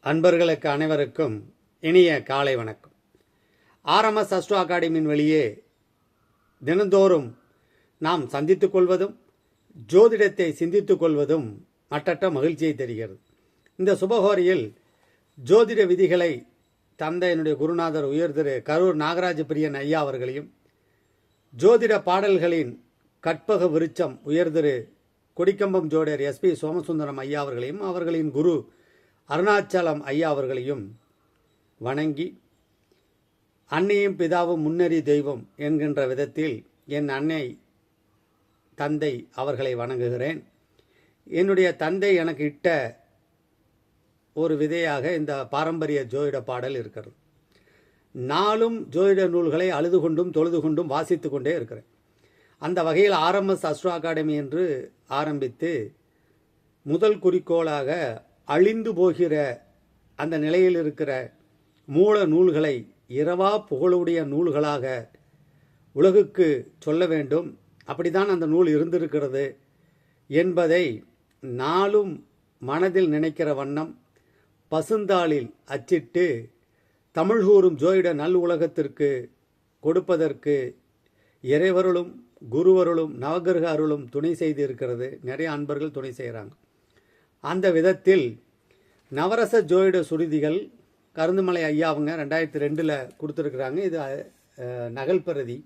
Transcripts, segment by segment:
அன்பர்களுக்கு அனைவருக்கும் இனிய காலை வணக்கம். ஆர்எம்எஸ் அஸ்ட்ரோ அகாடமியின் வழியே தினந்தோறும் நாம் சந்தித்துக் கொள்வதும் ஜோதிடத்தை சிந்தித்துக் கொள்வதும் மற்றற்ற மகிழ்ச்சியை தருகிறது. இந்த சுபகோரியில் ஜோதிட விதிகளை தந்த என்னுடைய குருநாதர் உயர் திரு கரூர் நாகராஜ பிரியன் ஐயா அவர்களையும், ஜோதிட பாடல்களின் கற்பக விருட்சம் உயர் திரு கொடிக்கம்பம் ஜோடர் SP சோமசுந்தரம் ஐயா அவர்களையும், அவர்களின் குரு அருணாச்சலம் ஐயா அவர்களையும் வணங்கி, அன்னையும் பிதாவும் முன்னறி தெய்வம் என்கின்ற விதத்தில் என் அன்னை தந்தை அவர்களை வணங்குகிறேன். என்னுடைய தந்தை எனக்கு இட்ட ஒரு விதையாக இந்த பாரம்பரிய ஜோதிட பாடல் இருக்கிறது. நாளும் ஜோதிட நூல்களை அழுது கொண்டும் தொழுது கொண்டும் வாசித்து கொண்டே இருக்கிறேன். அந்த வகையில் ஆர்எம்எஸ் அஸ்ட்ரோ அகாடமி என்று ஆரம்பித்து முதல் குறிக்கோளாக அழிந்து போகிற அந்த நிலையில் இருக்கிற மூல நூல்களை இரவா புகழுடைய நூல்களாக உலகுக்கு சொல்ல வேண்டும். அப்படித்தான் அந்த நூல் இருந்திருக்கிறது என்பதை நாளும் மனதில் நினைக்கிற வண்ணம் பசுந்தாளில் அச்சிட்டு தமிழ் கூறும் ஜோதிட நல் உலகத்திற்கு கொடுப்பதற்கு இறைவருளும் குருவருளும் நவகிரக அருளும் துணை செய்து இருக்கிறது. நிறைய அன்பர்கள் துணை செய்கிறாங்க. அந்த விதத்தில் நவரச ஜோதிட சுருதிகள் கருந்துமலை ஐயா அவங்க 2002 கொடுத்துருக்குறாங்க. இது நகல் பிரதி.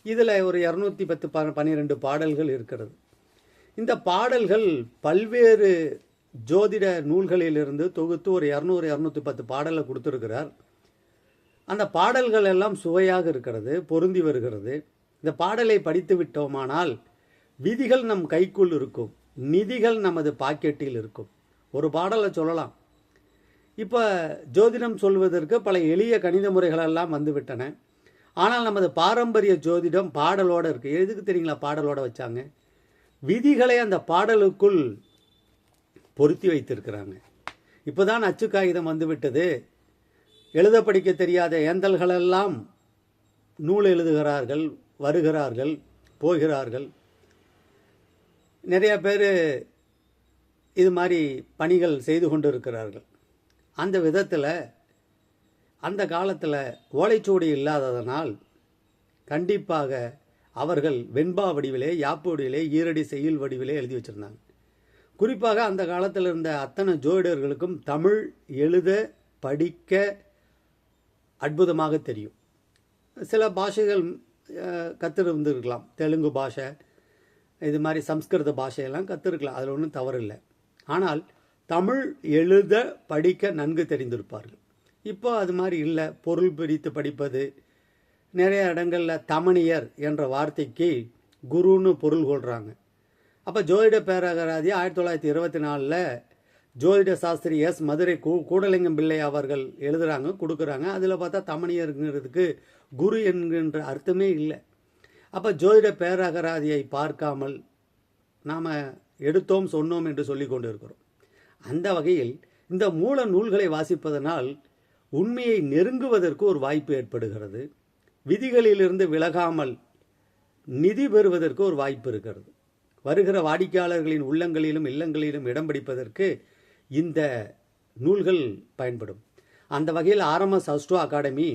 இதில் ஒரு 212 பாடல்கள் இருக்கிறது. இந்த பாடல்கள் பல்வேறு ஜோதிட நூல்களிலிருந்து தொகுத்து ஒரு 200-210 பாடலை கொடுத்துருக்கிறார். அந்த பாடல்கள் எல்லாம் சுவையாக இருக்கிறது, பொருந்தி வருகிறது. இந்த பாடலை படித்து விட்டோமானால் விதிகள் நம் கைக்குள் இருக்கும், நிதிகள் நமது பாக்கெட்டில் இருக்கும். ஒரு பாடலை சொல்லலாம். இப்போ ஜோதிடம் சொல்வதற்கு பல எளிய கணித முறைகளெல்லாம் வந்துவிட்டன. ஆனால் நமது பாரம்பரிய ஜோதிடம் பாடலோடு இருக்குது. எதுக்கு தெரியுங்களா பாடலோடு வச்சாங்க? விதிகளை அந்த பாடலுக்குள் பொருத்தி வைத்திருக்கிறாங்க. இப்போ தான் அச்சு காகிதம் வந்துவிட்டது. எழுத படிக்க தெரியாத ஏந்தல்களெல்லாம் நூல் எழுதுகிறார்கள், வருகிறார்கள், போகிறார்கள். நிறைய பேர் இது மாதிரி பணிகள் செய்து கொண்டு இருக்கிறார்கள். அந்த விதத்தில் அந்த காலத்தில் ஓலைச்சுவடி இல்லாததனால் கண்டிப்பாக அவர்கள் வெண்பா வடிவிலே, யாப்பு வடிவிலே, ஈரடி செய்யுள் வடிவிலே எழுதி வச்சுருந்தாங்க. குறிப்பாக அந்த காலத்தில் இருந்த அத்தனை ஜோதிடர்களுக்கும் தமிழ் எழுத படிக்க அற்புதமாக தெரியும். சில பாஷைகள் கற்றுருந்துருக்கலாம், தெலுங்கு பாஷை, இது மாதிரி சம்ஸ்கிருத பாஷையெல்லாம் கற்றுருக்கலாம், அதில் ஒன்றும் தவறு இல்லை. ஆனால் தமிழ் எழுத படிக்க நன்கு தெரிந்திருப்பார்கள். இப்போ அது மாதிரி இல்லை. பொருள் பிரித்து படிப்பது, நிறைய இடங்களில் தமணியர் என்ற வார்த்தைக்கு குருன்னு பொருள் கொள்கிறாங்க. அப்போ ஜோதிட பேரகராதி 1924 ஜோதிட சாஸ்திரி மதுரை கூடலிங்கம் பிள்ளை அவர்கள் எழுதுகிறாங்க, கொடுக்குறாங்க. அதில் பார்த்தா தமணியருங்கிறதுக்கு குரு என்கின்ற அர்த்தமே இல்லை. அப்போ ஜோதிட பேரகராதியை பார்க்காமல் நாம் எடுத்தோம் சொன்னோம் என்று சொல்லி கொண்டு இருக்கிறோம். அந்த வகையில் இந்த மூல நூல்களை வாசிப்பதனால் உண்மையை நெருங்குவதற்கு ஒரு வாய்ப்பு ஏற்படுகிறது. விதிகளிலிருந்து விலகாமல் நிதி பெறுவதற்கு ஒரு வாய்ப்பு இருக்கிறது. வருகிற வாடிக்கையாளர்களின் உள்ளங்களிலும் இல்லங்களிலும் இடம் பிடிப்பதற்கு இந்த நூல்கள் பயன்படும். அந்த வகையில் ஆர்எம்எஸ் அஸ்ட்ரோ அகாடமி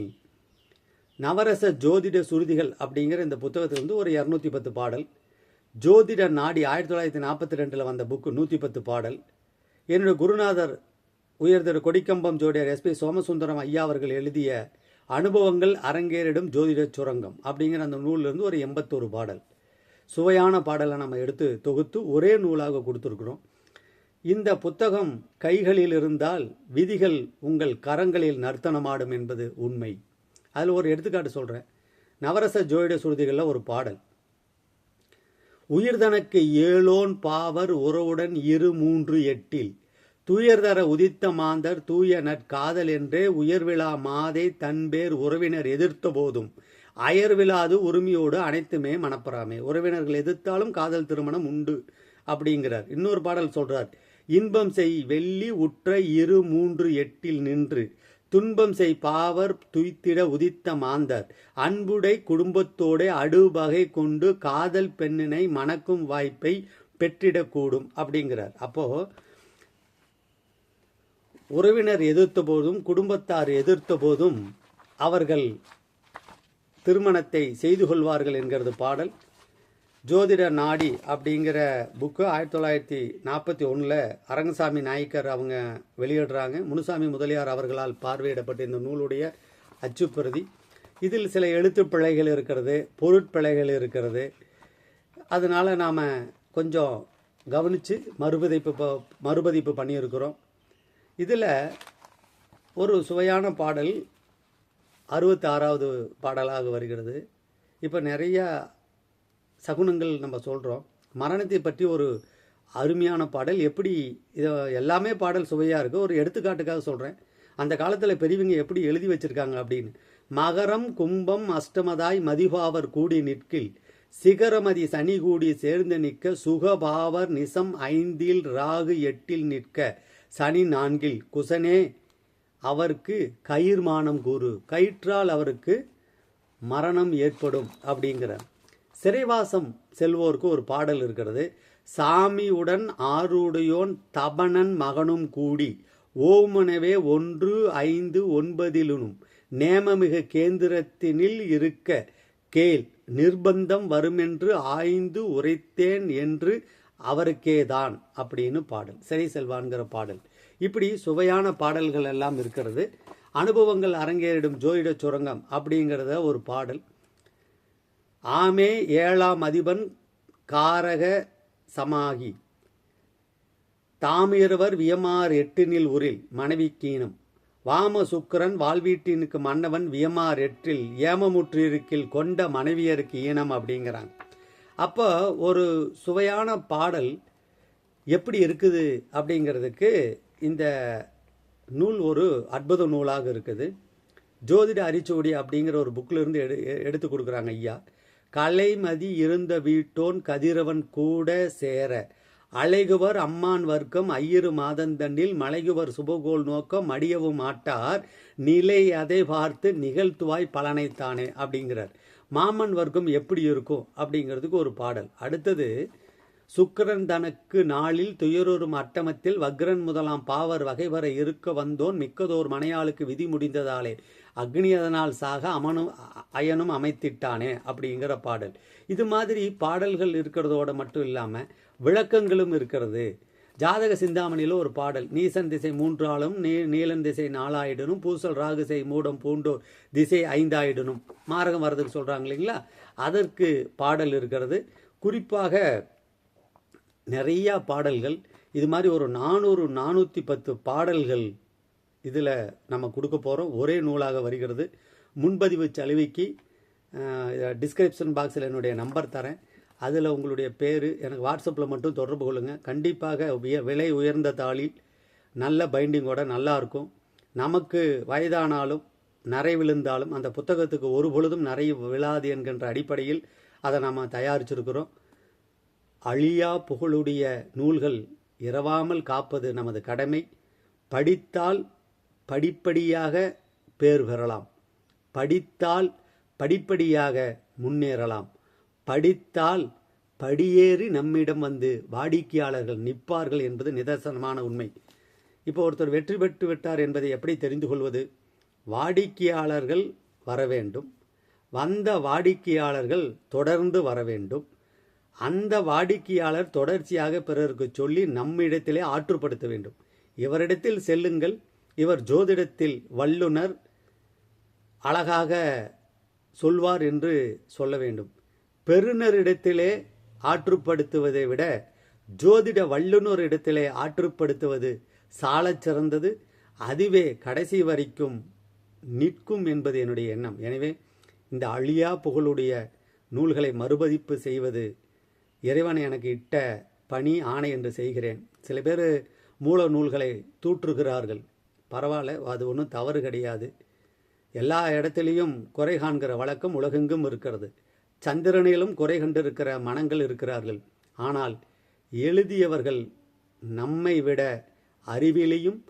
நவரச ஜோதிட சுருதிகள் அப்படிங்கிற இந்த புத்தகத்திலிருந்து ஒரு 210 பாடல், ஜோதிட நாடி 1942 வந்த புக்கு 110 பாடல், என்னுடைய குருநாதர் உயர் திரு கொடிக்கம்பம் ஜோடியர் SP சோமசுந்தரம் ஐயா அவர்கள் எழுதிய அனுபவங்கள் அரங்கேறிடும் ஜோதிட சுரங்கம் அப்படிங்கிற அந்த நூலிலிருந்து ஒரு 81 பாடல், சுவையான பாடலை நம்ம எடுத்து தொகுத்து ஒரே நூலாக கொடுத்துருக்குறோம். இந்த புத்தகம் கைகளில் இருந்தால் விதிகள் உங்கள் கரங்களில் நர்த்தனமாடும் என்பது உண்மை. அதில் ஒரு எடுத்துக்காட்டு சொல்கிறேன். நவரச ஜோதிட சுருதிகளில் ஒரு பாடல், உயிர்தனக்கு ஏழோன் பாவர் உறவுடன் 2-3-8 துயர்தர உதித்த மாந்தர் தூய நற்காதல் என்றே உயர்விழா மாதை தன்பேர் உறவினர் எதிர்த்த போதும் அயர்விழாது உரிமையோடு அனைத்துமே மனப்பெறாமே. உறவினர்கள் எதிர்த்தாலும் காதல் திருமணம் உண்டு அப்படிங்கிறார். இன்னொரு பாடல் சொல்றார், இன்பம் செய் வெள்ளி உற்ற 2-3-8 நின்று துன்பம் செய் பாவர் துய்த்திட உதித்த மாந்தர் அன்புடை குடும்பத்தோடு அடுபகை கொண்டு காதல் பெண்ணினை மணக்கும் வாய்ப்பை பெற்றிடக்கூடும் அப்படிங்கிறார். அப்போ உறவினர் எதிர்த்த போதும் குடும்பத்தார் எதிர்த்த போதும் அவர்கள் திருமணத்தை செய்து கொள்வார்கள் என்கிறது பாடல். ஜோதிட நாடி அப்படிங்கிற புக்கு 1941 அரங்கசாமி நாயக்கர் அவங்க வெளியிடுறாங்க. முனுசாமி முதலியார் அவர்களால் பார்வையிடப்பட்ட இந்த நூலுடைய அச்சுப்பிரதி. இதில் சில எழுத்து பிழைகள் இருக்கிறது, பொருட்பிழைகள் இருக்கிறது. அதனால் நாம் கொஞ்சம் கவனித்து மறுபதிப்பு பண்ணியிருக்கிறோம். இதில் ஒரு சுவையான பாடல் 66வது பாடலாக வருகிறது. இப்போ நிறையா சகுனங்கள் நம்ம சொல்கிறோம். மரணத்தை பற்றி ஒரு அருமையான பாடல். எப்படி இதை எல்லாமே பாடல் சுவையாக இருக்குது. ஒரு எடுத்துக்காட்டுக்காக சொல்கிறேன். அந்த காலத்தில் பெரியவங்க எப்படி எழுதி வச்சுருக்காங்க அப்படின்னு. மகரம் கும்பம் அஷ்டமதாய் மதிபாவர் கூடி நிற்கில் சிகரமதி சனி கூடி சேர்ந்து நிற்க சுகபாவர் நிசம் 5 ராகு 8 நிற்க சனி 4 குசனே அவருக்கு கயிர்மானம் கூறு, கயிற்றால் அவருக்கு மரணம் ஏற்படும் அப்படிங்கிறார். சிறைவாசம் செல்வோருக்கு ஒரு பாடல் இருக்கிறது. சாமியுடன் ஆறுடையோன் தபனன் மகனும் கூடி ஓமனவே 1 5 9 நேமமிக கேந்திரத்தினில் இருக்க கேள் நிர்பந்தம் வருமென்று ஆய்ந்து உரைத்தேன் என்று அவருக்கேதான் அப்படின்னு பாடல். சிறை செல்வான்கிற பாடல். இப்படி சுவையான பாடல்கள் எல்லாம் இருக்கிறது. அனுபவங்கள் அரங்கேறிடும் ஜோதிட சுரங்கம் அப்படிங்கிறத ஒரு பாடல். ஆமே 7ஆம் அதிபன் காரக சமாகி தாமிரவர் வியமார் 8 உரில் மனைவி கீனம் வாம சுக்கரன் வாழ்வீட்டினுக்கு மன்னவன் வியமார் 8 ஏமமுற்றிருக்கில் கொண்ட மனைவியருக்கு ஈனம் அப்படிங்கிறாங்க. அப்போ ஒரு சுவையான பாடல் எப்படி இருக்குது அப்படிங்கிறதுக்கு இந்த நூல் ஒரு அற்புத நூலாக இருக்குது. ஜோதிட அரிச்சோடி அப்படிங்கிற ஒரு புக்கில் இருந்து எடுத்து கொடுக்குறாங்க ஐயா. கலைமதி இருந்த வீட்டோன் கதிரவன் கூட சேர அழைகுவர் அம்மான் வர்க்கம் ஐயிரு மாதந்தண்டில் மலைகுவர் சுபகோல் நோக்கம் அடியவும் மாட்டார் நிலை அதை பார்த்து நிகழ்த்துவாய் பலனைத்தானே அப்படிங்கிறார். மாமன் வர்க்கம் எப்படி இருக்கும் அப்படிங்கிறதுக்கு ஒரு பாடல். அடுத்தது சுக்கிரன் தனக்கு நாளில் துயரொரும் அட்டமத்தில் வக்ரன் முதலாம் பாவர் வகைவர இருக்க வந்தோன் மிக்கதோர் மனையாளுக்கு விதி முடிந்ததாலே அக்னி அதனால் சாக அயனும் அமைத்திட்டானே அப்படிங்கிற பாடல். இது மாதிரி பாடல்கள் இருக்கிறதோட மட்டும் இல்லாமல் விளக்கங்களும் இருக்கிறது. ஜாதக சிந்தாமணியில் ஒரு பாடல். நீசன் திசை 3 ஆளும் நீலன் திசை 4 ஆயிடனும் பூசல் ராகுசை மூடம் பூண்டோர் திசை 5 ஆயிடனும் மாரகம் வர்றதுக்கு சொல்கிறாங்க இல்லைங்களா. அதற்கு பாடல் இருக்கிறது. குறிப்பாக நிறையா பாடல்கள் இது மாதிரி ஒரு 410 பாடல்கள் இதில் நம்ம கொடுக்க போகிறோம். ஒரே நூலாக வருகிறது. முன்பதிவு சலுகைக்கு டிஸ்கிரிப்ஷன் பாக்ஸில் என்னுடைய நம்பர் தரேன். அதில் உங்களுடைய பேர் எனக்கு வாட்ஸ்அப்பில் மட்டும் தொடர்பு கொள்ளுங்கள். கண்டிப்பாக விலை உயர்ந்த தாளில் நல்ல பைண்டிங்கோட நல்லாயிருக்கும். நமக்கு வயதானாலும் நரை விழுந்தாலும் அந்த புத்தகத்துக்கு ஒரு பொழுதும் நரை விழாது என்கின்ற அடிப்படையில் அதை நாம் தயாரிச்சிருக்கிறோம். அழியா புகழுடைய நூல்கள் இரவாமல் காப்பது நமது கடமை. படித்தால் படிப்படியாக பேர் பெறலாம், படித்தால் படிப்படியாக முன்னேறலாம், படித்தால் படியேறி நம்மிடம் வந்து வாடிக்கையாளர்கள் நிற்பார்கள் என்பது நிதர்சனமான உண்மை. இப்போ ஒருத்தர் வெற்றி பெற்று விட்டார் என்பதை எப்படி தெரிந்து கொள்வது? வாடிக்கையாளர்கள் வர வேண்டும், வந்த வாடிக்கையாளர்கள் தொடர்ந்து வர வேண்டும். அந்த வாடிக்கையாளர் தொடர்ச்சியாக பிறருக்கு சொல்லி நம்மிடத்திலே ஆற்றுப்படுத்த வேண்டும். இவரிடத்தில் செல்லுங்கள், இவர் ஜோதிடத்தில் வல்லுனர், அழகாக சொல்வார் என்று சொல்ல வேண்டும். பெருநரிடத்திலே ஆற்றுப்படுத்துவதை விட ஜோதிட வல்லுநர் இடத்திலே ஆற்றுப்படுத்துவது சாலச் சிறந்தது. அதுவே கடைசி வரைக்கும் நிற்கும் என்பது என்னுடைய எண்ணம். எனவே இந்த அழியா புகழுடைய நூல்களை மறுபதிப்பு செய்வது இறைவன் எனக்கு இட்ட பணி, ஆணை என்று செய்கிறேன். சில பேர் மூல நூல்களை தூற்றுகிறார்கள். பரவாயில்ல, அது ஒன்றும் தவறு கிடையாது. எல்லா இடத்திலையும் குறை காண்கிற வழக்கம் உலகெங்கும் இருக்கிறது. சந்திரனிலும் குறை கண்டிருக்கிற மனங்கள் இருக்கிறார்கள். ஆனால் எழுதியவர்கள் நம்மை விட அறிவிலையும்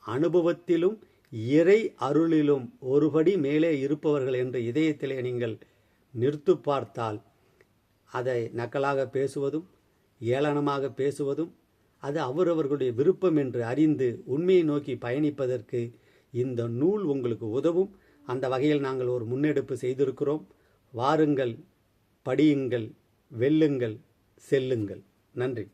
அனுபவத்திலும் இறை அருளிலும் ஒருபடி மேலே இருப்பவர்கள் என்று இதயத்திலே நீங்கள் நிறுத்து பார்த்தால் அதை நக்கலாக பேசுவதும் ஏளனமாக பேசுவதும் அது அவரவர்களுடைய விருப்பம் என்று அறிந்து உண்மையை நோக்கி பயணிப்பதற்கு இந்த நூல் உங்களுக்கு உதவும். அந்த வகையில் நாங்கள் ஒரு முன்னெடுப்பு செய்திருக்கிறோம். வாருங்கள், படியுங்கள், வெல்லுங்கள், செல்லுங்கள். நன்றி.